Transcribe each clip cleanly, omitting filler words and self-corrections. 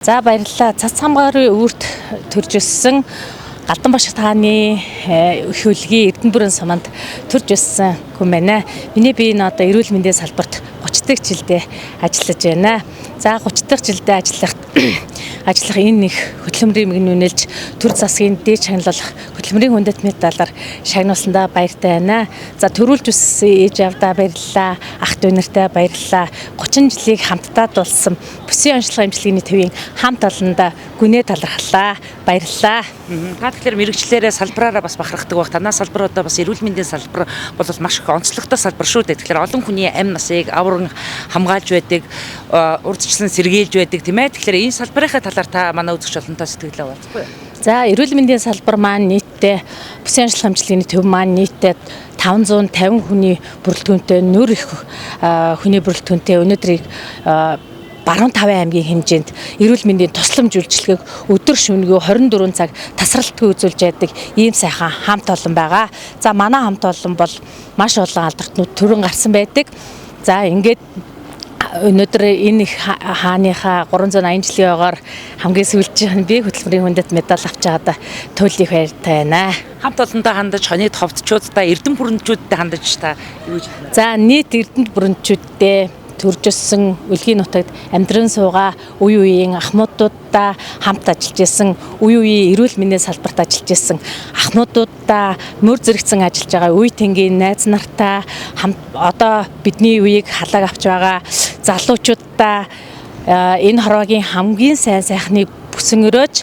За баярлалаа. Цас хамгаарын өвөрт төрж өссөн Галданбашигт хааны их хөлгийн Эрдэнэ бүрэн суманд төрж өссөн хүн байна. Миний бие энэ одоо эрүүл мэндийн салбарт 30 дахь жилдээ ажиллаж байна. За 30 дахь жилдээ ажиллах энэ их хөтөлмөрийн мэгнүүнэлж төр засгийн дээд шагналуулах хөтөлмөрийн хүндэт медалаар шагнуулсандаа баяртай байна. За төрүүлж өссөн ээж авдаа баярлалаа. Ах дүү нартай баярлалаа. 30 жилийг хамтдаа дулсан бүсийн онцлог эмчилгээний төвийн хамт олондоо гүнээ талархлаа. Баярлалаа. Та тэгэхээр мэрэгчлэрээ салбараараа бас бахархдаг баг. Танаа салбар одоо бас эрүүл мэндийн салбар бол маш их онцлогтой салбар шүү дээ. Тэгэхээр олон хүний амь насыг авран хамгаалж байдаг, урдчлан сэргийлж байдаг тийм ээ. Тэгэхээр энэ салбарынхаа талаар та манай үзэгч олонтой сэтгэлээ хуваалцахгүй юу? За эрүүл мэндийн салбар маань нийтдээ бүсийн онцлог эмчилгээний төв маань нийтдээ 550 хүний бүрэлдэхүүнтэй нөр их хүний бүрэлдэхүүнтэй өнөөдрийг баруун 5 аймгийн хэмжээнд эрүүл мэндийн тусламж үйлчилгээг өдөр шөнөгүй 24 цаг тасралтгүй үзүүлж яадаг ийм сайхан хамт олон байгаа. За манай хамт олон бол маш олон алдархтнууд төрөн гарсан байдаг. За ингээд өнөөдөр энэ их хааныхаа 380 жилийн ойгоор хамгийн сүүлчийн би хөтөлбөрийн хүндэт медаль авч байгаадаа туйлын их баяртай байна. Хамт олондоо хандаж, хоньд ховдчуудтай, эрдэм бүрэнчүүдтэй хандаж та юу гэж байна? За нийт эрдэм бүрэнчүүдтэй төрж өссөн Үлгийн нутагт амьдран суугаа үе үеийн ахмуудуудаа хамт ажиллаж исэн, үе үеийн эрүүл мэндийн салбарт ажиллаж исэн ахмуудуудаа мөр зэрэгцэн ажиллаж байгаа үе тэнгийн найз нартай хамт одоо бидний үеийг халааг авч байгаа залуучуудаа энэ хорвогийн хамгийн сайн сайхныг бүсэн өрөөж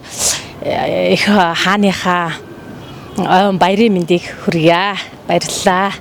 их хааныхаа баярын мэндийг хүргье. Баярлалаа.